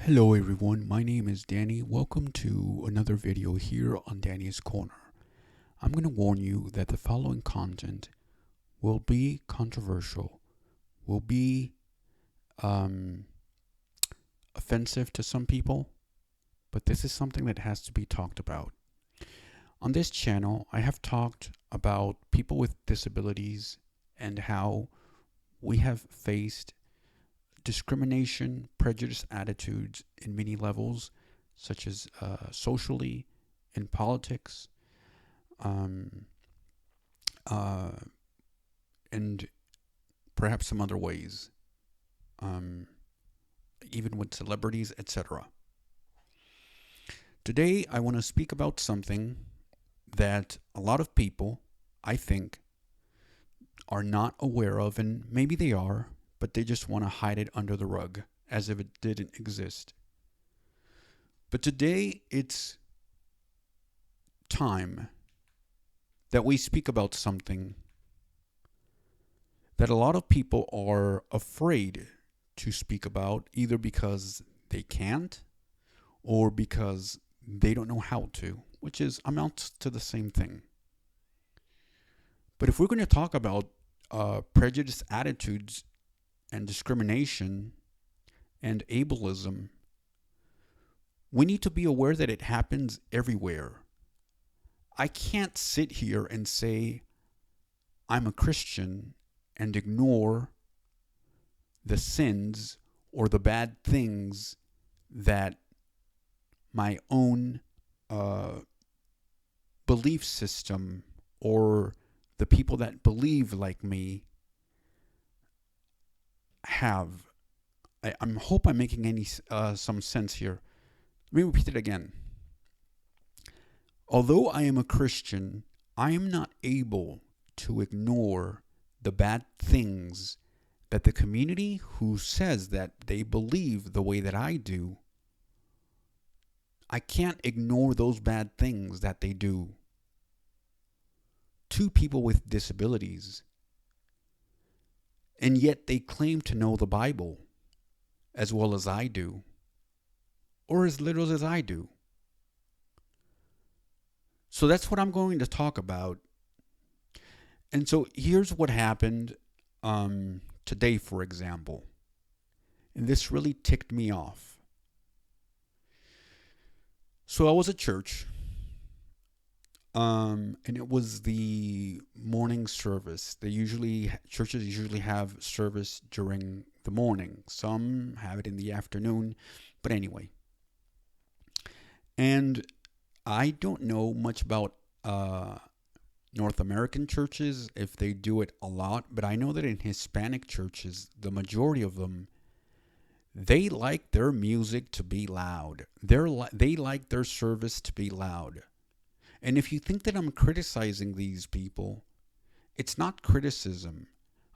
Hello everyone, my name is Danny. Welcome to another video here on Danny's Corner. I'm going to warn you that the following content will be controversial, will be offensive to some people, but this is something that has to be talked about. On this channel, I have talked about people with disabilities and how we have faced discrimination, prejudiced attitudes in many levels, such as socially, in politics, and perhaps some other ways, even with celebrities, etc. Today, I want to speak about something that a lot of people, I think, are not aware of, and maybe they are, but they just want to hide it under the rug as if it didn't exist. But today, it's time that we speak about something that a lot of people are afraid to speak about, either because they can't or because they don't know how to, which amounts to the same thing. But if we're going to talk about prejudiced attitudes and discrimination and ableism, we need to be aware that it happens everywhere. I can't sit here and say I'm a Christian and ignore the sins or the bad things that my own belief system or the people that believe like me have. I hope I'm making some sense here. Let me repeat it again. Although I am a Christian, I am not able to ignore the bad things that the community who says that they believe the way that I do, I can't ignore those bad things that they do to people with disabilities. And yet they claim to know the Bible as well as I do, or as little as I do. So that's what I'm going to talk about. And so here's what happened today, for example. And this really ticked me off. So I was at church, and it was the morning service. Churches usually have service during the morning. Some have it in the afternoon, but anyway. And I don't know much about North American churches, if they do it a lot, but I know that in Hispanic churches, the majority of them, they like their music to be loud. They like their service to be loud. And if you think that I'm criticizing these people, it's not criticism.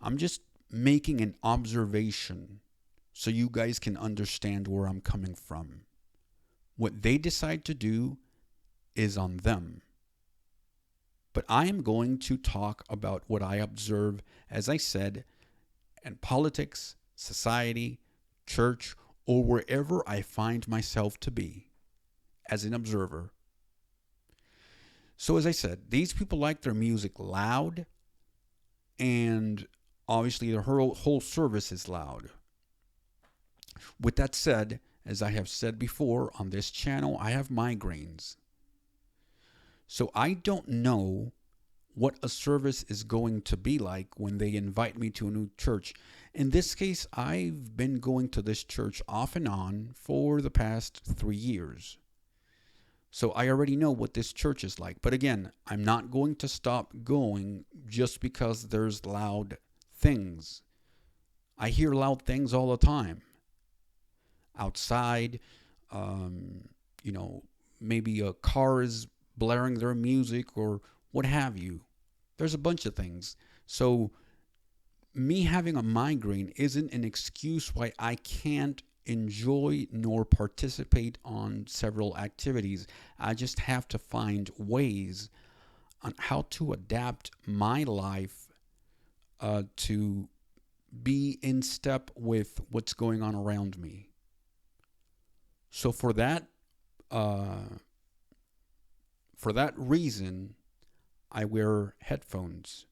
I'm just making an observation so you guys can understand where I'm coming from. What they decide to do is on them. But I am going to talk about what I observe, as I said, in politics, society, church, or wherever I find myself to be as an observer. So as I said, these people like their music loud, and obviously the whole service is loud. With that said, as I have said before on this channel, I have migraines. So I don't know what a service is going to be like when they invite me to a new church. In this case, I've been going to this church off and on for the past 3 years. So I already know what this church is like. But again, I'm not going to stop going just because there's loud things. I hear loud things all the time. Outside, maybe a car is blaring their music or what have you. There's a bunch of things. So me having a migraine isn't an excuse why I can't enjoy nor participate on several activities. I just have to find ways on how to adapt my life to be in step with what's going on around me. So uh, for that reason, I wear headphones.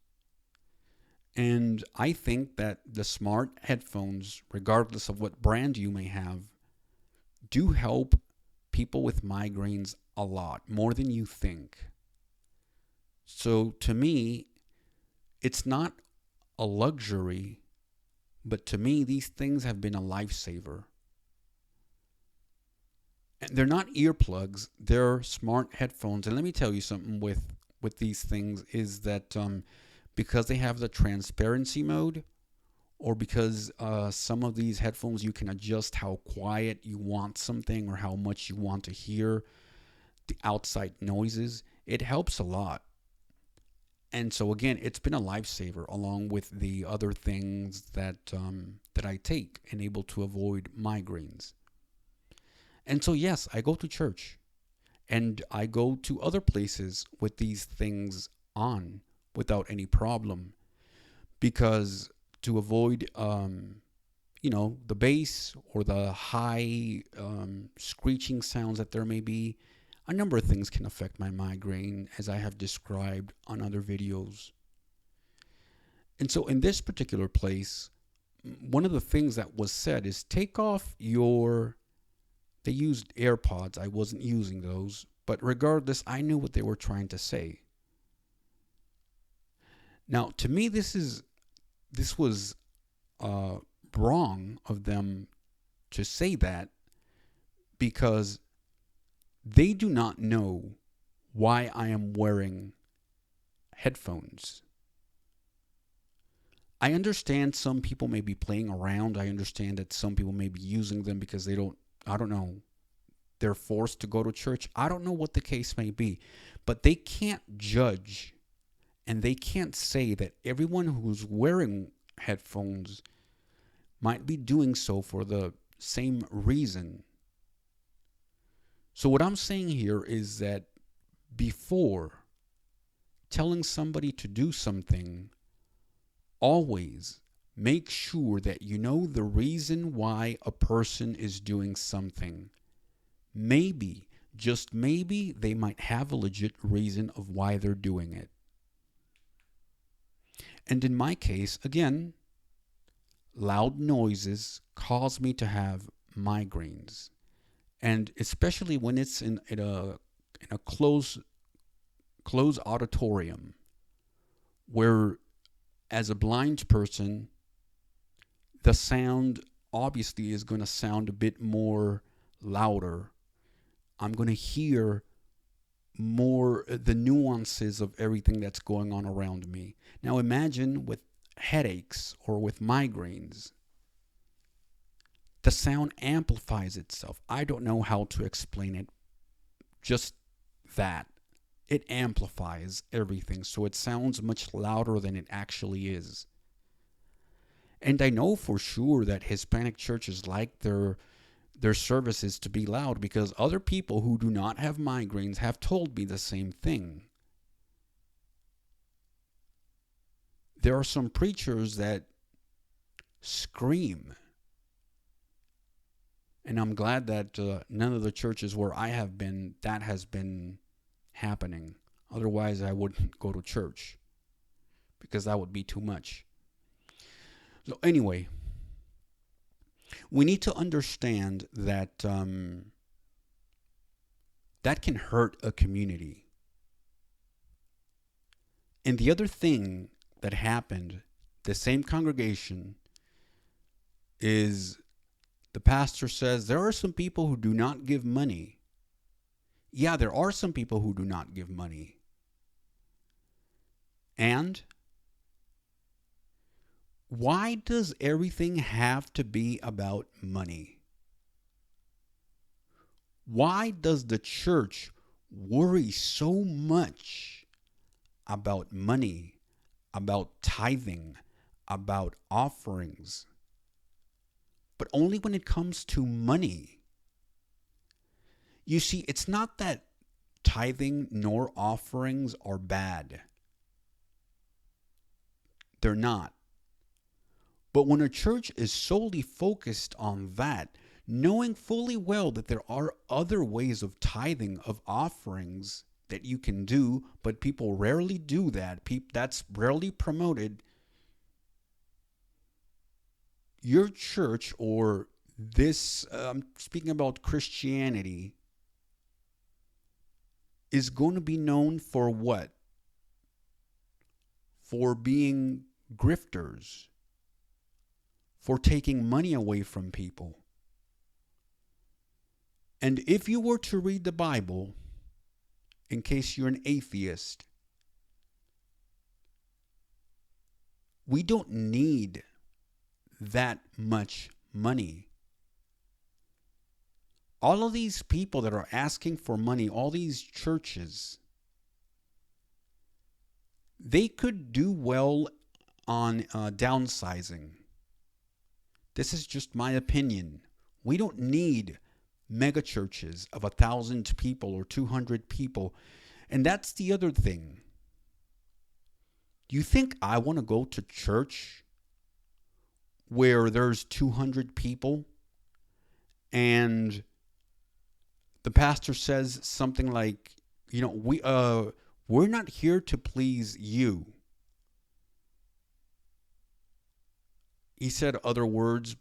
And I think that the smart headphones, regardless of what brand you may have, do help people with migraines a lot, more than you think. So to me, it's not a luxury, but to me, these things have been a lifesaver. And they're not earplugs, they're smart headphones. And let me tell you something with these things is that because they have the transparency mode, or because some of these headphones you can adjust how quiet you want something or how much you want to hear the outside noises, it helps a lot. And so again, it's been a lifesaver along with the other things that I take and able to avoid migraines. And so yes, I go to church and I go to other places with these things on without any problem, because to avoid the bass or the high screeching sounds that there may be, a number of things can affect my migraine, as I have described on other videos. And so in this particular place, one of the things that was said is take off they used AirPods. I wasn't using those, but regardless, I knew what they were trying to say. Now, to me, this was wrong of them to say that, because they do not know why I am wearing headphones. I understand some people may be playing around. I understand that some people may be using them because I don't know, they're forced to go to church. I don't know what the case may be, but they can't judge and they can't say that everyone who's wearing headphones might be doing so for the same reason. So what I'm saying here is that before telling somebody to do something, always make sure that you know the reason why a person is doing something. Maybe, just maybe, they might have a legit reason of why they're doing it. And in my case, again, loud noises cause me to have migraines. And especially when it's in a closed auditorium, where as a blind person, the sound obviously is going to sound a bit more louder. I'm going to hear more the nuances of everything that's going on around me. Now imagine with headaches or with migraines, the sound amplifies itself. I don't know how to explain it. Just that. It amplifies everything, so it sounds much louder than it actually is. And I know for sure that Hispanic churches like their services to be loud, because other people who do not have migraines have told me the same thing. There are some preachers that scream. And I'm glad that none of the churches where I have been, that has been happening. Otherwise, I wouldn't go to church, because that would be too much. So anyway, we need to understand that that can hurt a community. And the other thing that happened, the same congregation, is the pastor says there are some people who do not give money. Yeah, there are some people who do not give money. And why does everything have to be about money? Why does the church worry so much about money, about tithing, about offerings, but only when it comes to money? You see, it's not that tithing nor offerings are bad. They're not. But when a church is solely focused on that, knowing fully well that there are other ways of tithing, of offerings that you can do, but people rarely do that. That's rarely promoted. Your church, or this, speaking about Christianity, is going to be known for what? For being grifters, for taking money away from people. And if you were to read the Bible, in case you're an atheist, we don't need that much money. All of these people that are asking for money, all these churches, they could do well on downsizing. This is just my opinion. We don't need mega churches of 1,000 people or 200 people. And that's the other thing. Do you think I want to go to church where there's 200 people and the pastor says something like, we're not here to please you. He said other words,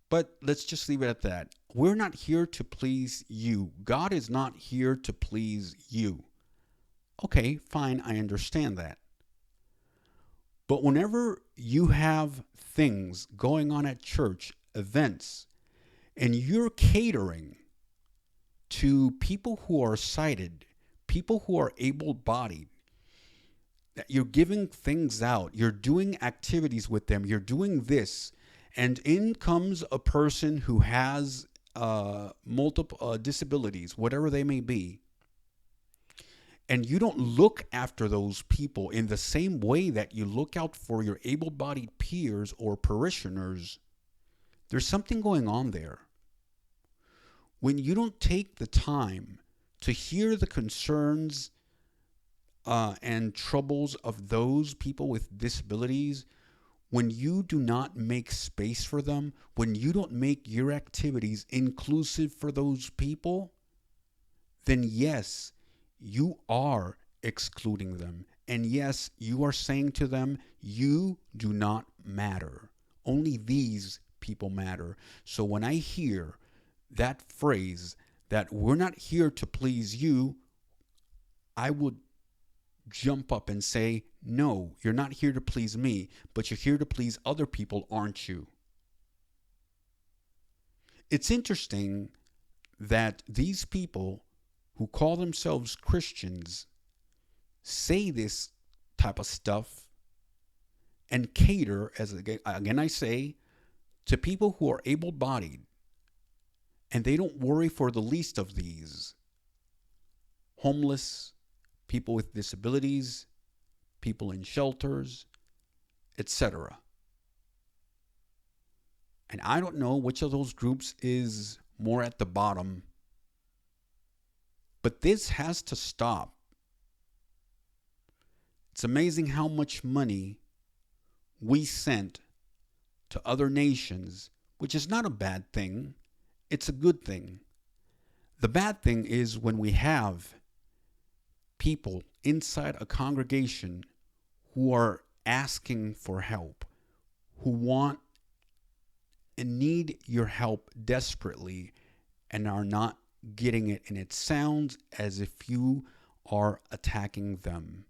but let's just leave it at that. We're not here to please you. God is not here to please you. Okay, fine, I understand that. But whenever you have things going on at church, events, and you're catering to people who are sighted, people who are able-bodied, you're giving things out, you're doing activities with them, you're doing this, and in comes a person who has multiple disabilities, whatever they may be, and you don't look after those people in the same way that you look out for your able-bodied peers or parishioners, there's something going on there. When you don't take the time to hear the concerns and troubles of those people with disabilities, when you do not make space for them, when you don't make your activities inclusive for those people, then yes, you are excluding them. And yes, you are saying to them, you do not matter. Only these people matter. So when I hear that phrase, that we're not here to please you, I would jump up and say, no, you're not here to please me, but you're here to please other people, aren't you? It's interesting that these people who call themselves Christians say this type of stuff and cater, as again I say, to people who are able-bodied, and they don't worry for the least of these: homeless, people with disabilities, people in shelters, etc. And I don't know which of those groups is more at the bottom, but this has to stop. It's amazing how much money we sent to other nations, which is not a bad thing. It's a good thing. The bad thing is when we have people inside a congregation who are asking for help, who want and need your help desperately and are not getting it. And it sounds as if you are attacking them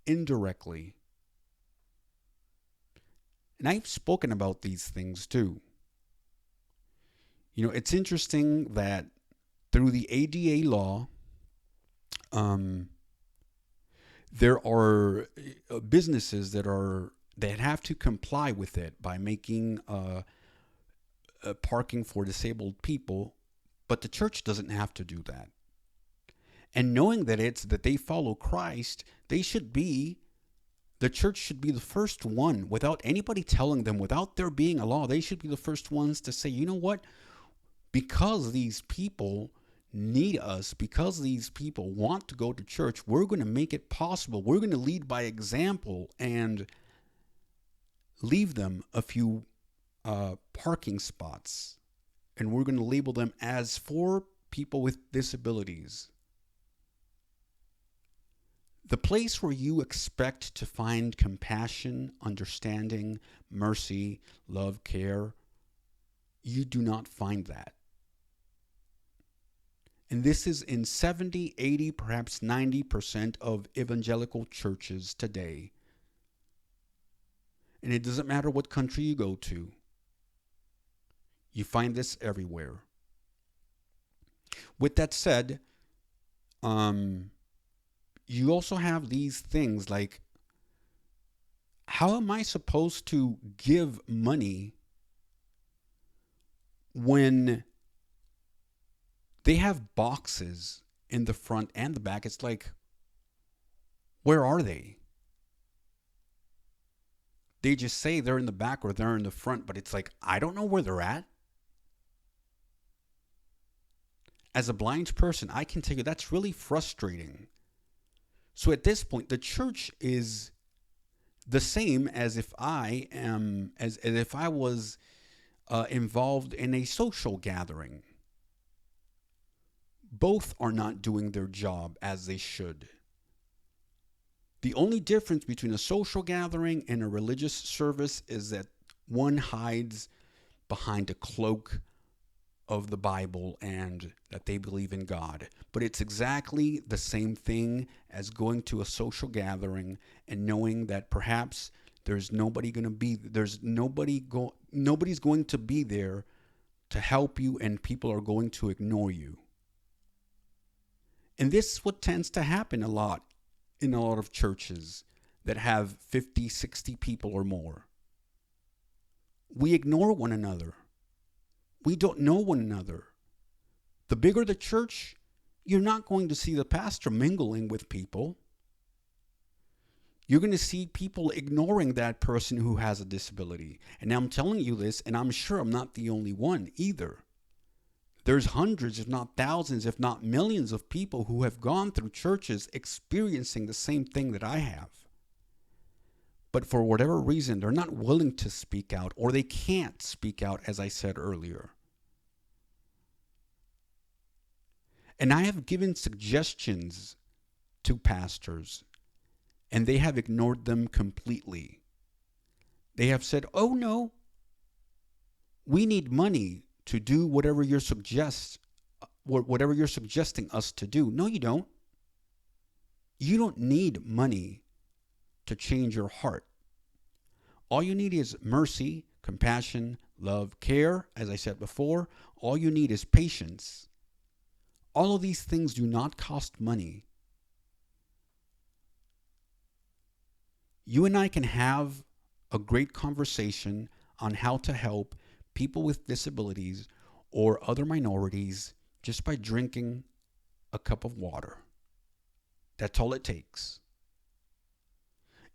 indirectly. And I've spoken about these things too. It's interesting that through the ADA law, there are businesses that have to comply with it by making parking for disabled people, but the church doesn't have to do that. And knowing that they follow Christ, the church should be the first one, without anybody telling them, without there being a law, they should be the first ones to say, you know what? Because these people need us, because these people want to go to church, we're going to make it possible. We're going to lead by example and leave them a few parking spots, and we're going to label them as for people with disabilities. The place where you expect to find compassion, understanding, mercy, love, care, you do not find that. And this is in 70, 80, perhaps 90% of evangelical churches today. And it doesn't matter what country you go to. You find this everywhere. With that said, you also have these things like, how am I supposed to give money when they have boxes in the front and the back? It's like, where are they? They just say they're in the back or they're in the front, but it's like, I don't know where they're at. As a blind person, I can tell you that's really frustrating. So at this point, the church is the same as if I am, as if I was involved in a social gathering. Both are not doing their job as they should. The only difference between a social gathering and a religious service is that one hides behind a cloak of the Bible and that they believe in God. But it's exactly the same thing as going to a social gathering and knowing that perhaps nobody's going to be there to help you, and people are going to ignore you. And this is what tends to happen a lot in a lot of churches that have 50, 60 people or more. We ignore one another. We don't know one another. The bigger the church, you're not going to see the pastor mingling with people. You're going to see people ignoring that person who has a disability. And I'm telling you this, and I'm sure I'm not the only one either. There's hundreds, if not thousands, if not millions of people who have gone through churches experiencing the same thing that I have. But for whatever reason, they're not willing to speak out, or they can't speak out, as I said earlier. And I have given suggestions to pastors, and they have ignored them completely. They have said, oh no, we need money to do whatever you're suggesting us to do. No, you don't. You don't need money to change your heart. All you need is mercy, compassion, love, care. As I said before, all you need is patience. All of these things do not cost money. You and I can have a great conversation on how to help people with disabilities or other minorities just by drinking a cup of water. That's all it takes.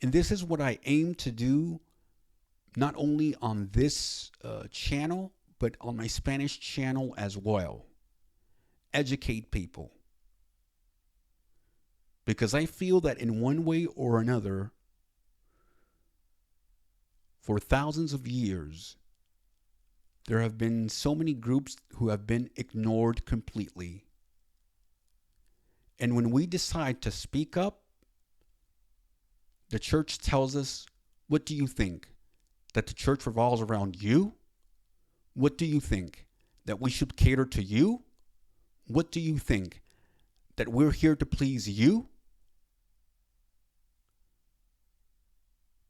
And this is what I aim to do, not only on this channel, but on my Spanish channel as well. Educate people. Because I feel that in one way or another, for thousands of years, there have been so many groups who have been ignored completely. And when we decide to speak up, the church tells us, what do you think? That the church revolves around you? What do you think? That we should cater to you? What do you think? That we're here to please you?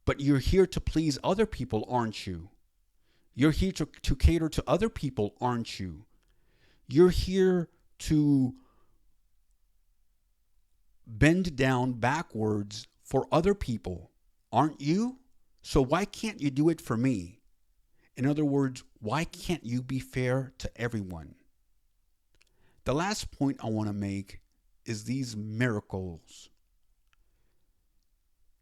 But you're here to please other people, aren't you? You're here to cater to other people, aren't you? You're here to bend down backwards for other people, aren't you? So why can't you do it for me? In other words, why can't you be fair to everyone? The last point I want to make is these miracles.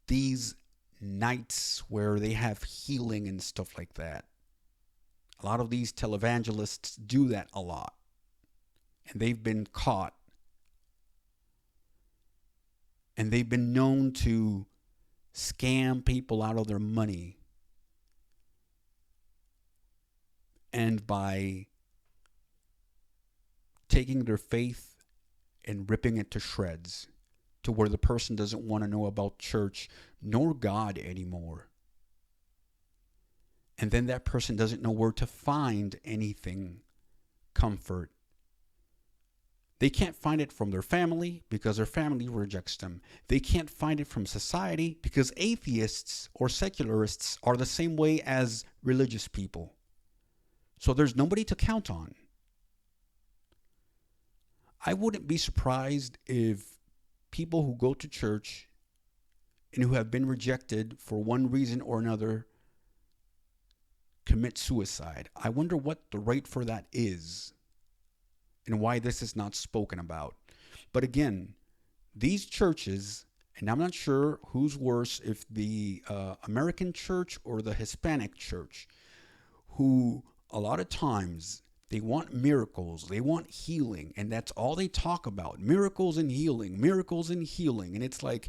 These nights where they have healing and stuff like that. A lot of these televangelists do that a lot. And they've been caught. And they've been known to scam people out of their money. And by taking their faith and ripping it to shreds, to where the person doesn't want to know about church nor God anymore. And then that person doesn't know where to find anything comfort. They can't find it from their family because their family rejects them. They can't find it from society because atheists or secularists are the same way as religious people. So there's nobody to count on. I wouldn't be surprised if people who go to church and who have been rejected for one reason or another commit suicide. I wonder what the rate for that is and why this is not spoken about. But again, these churches, and I'm not sure who's worse, if the American church or the Hispanic church, who a lot of times they want miracles, they want healing, and that's all they talk about. Miracles and healing, miracles and healing. And it's like,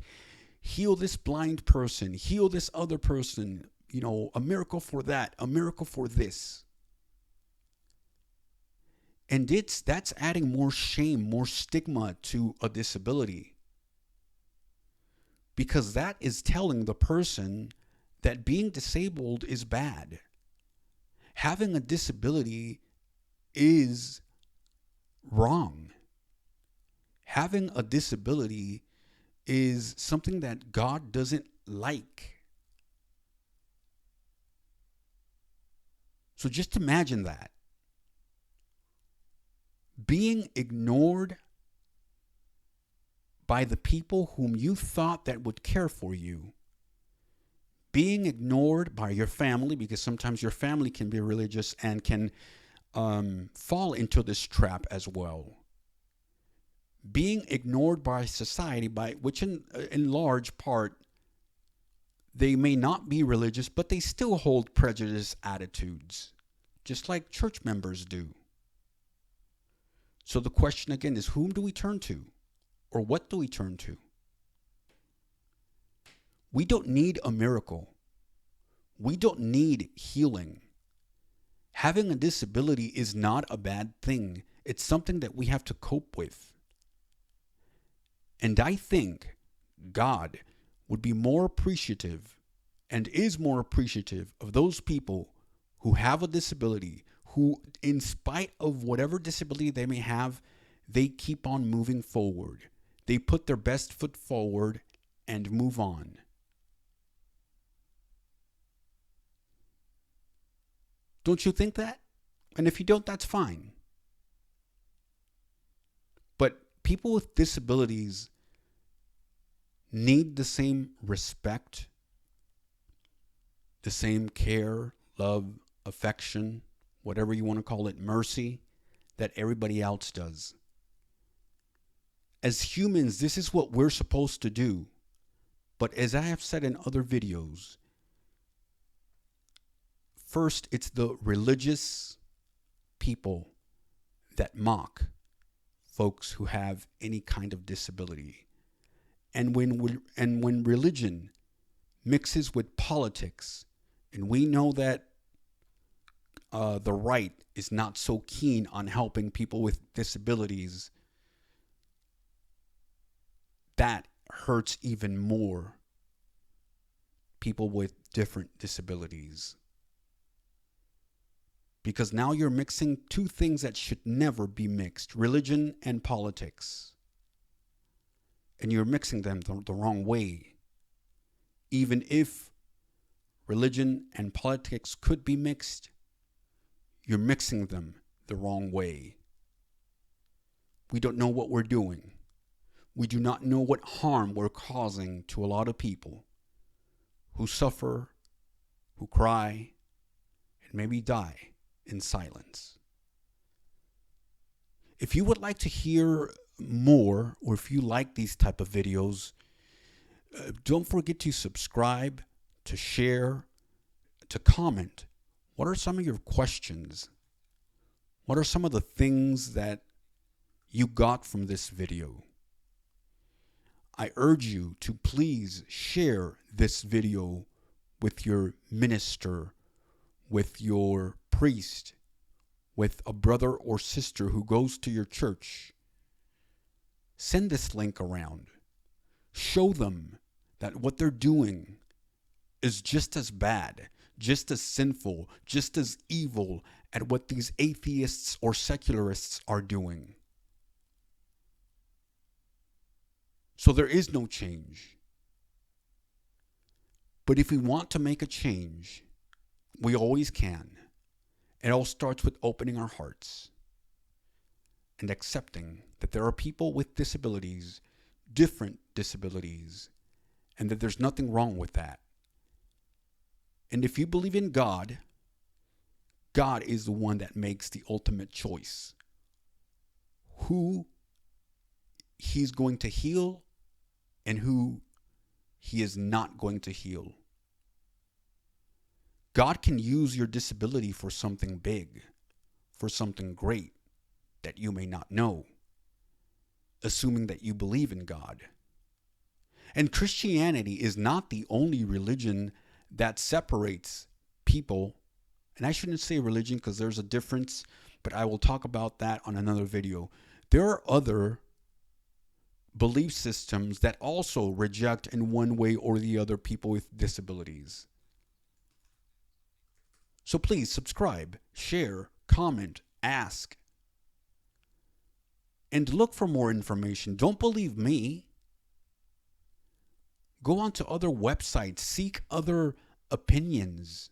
heal this blind person, heal this other person, you know, a miracle for that, a miracle for this. And that's adding more shame, more stigma to a disability. Because that is telling the person that being disabled is bad. Having a disability is wrong. Having a disability is something that God doesn't like. So just imagine that. Being ignored by the people whom you thought that would care for you. Being ignored by your family, because sometimes your family can be religious and can fall into this trap as well. Being ignored by society, by which in large part they may not be religious, but they still hold prejudiced attitudes, just like church members do. So the question again is, whom do we turn to? Or what do we turn to? We don't need a miracle. We don't need healing. Having a disability is not a bad thing. It's something that we have to cope with. And I think God would be more appreciative and is more appreciative of those people who have a disability, who, in spite of whatever disability they may have, they keep on moving forward. They put their best foot forward and move on. Don't you think that? And if you don't, that's fine. But people with disabilities need the same respect, the same care, love, affection, whatever you want to call it, mercy, that everybody else does. As humans, this is what we're supposed to do. But as I have said in other videos, first, it's the religious people that mock folks who have any kind of disability. And when religion mixes with politics, and we know that the right is not so keen on helping people with disabilities, that hurts even more people with different disabilities. Because now you're mixing two things that should never be mixed, religion and politics. And you're mixing them the wrong way. Even if religion and politics could be mixed, you're mixing them the wrong way. We don't know what we're doing. We do not know what harm we're causing to a lot of people who suffer, who cry, and maybe die in silence. If you would like to hear more, or if you like these type of videos, don't forget to subscribe, to share, to comment. What are some of your questions? What are some of the things that you got from this video? I urge you to please share this video with your minister, with your priest, with a brother or sister who goes to your church, send this link around. Show them that what they're doing is just as bad, just as sinful, just as evil at what these atheists or secularists are doing. So there is no change. But if we want to make a change, we always can. It all starts with opening our hearts and accepting that there are people with disabilities, different disabilities, and that there's nothing wrong with that. And if you believe in God, God is the one that makes the ultimate choice. Who He's going to heal and who He is not going to heal. God can use your disability for something big, for something great that you may not know, assuming that you believe in God. And Christianity is not the only religion that separates people. And I shouldn't say religion because there's a difference, but I will talk about that on another video. There are other belief systems that also reject in one way or the other people with disabilities. So please subscribe, share, comment, ask, and look for more information. Don't believe me. Go on to other websites, seek other opinions.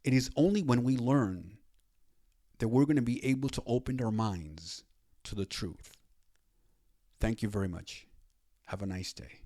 It is only when we learn that we're going to be able to open our minds to the truth. Thank you very much. Have a nice day.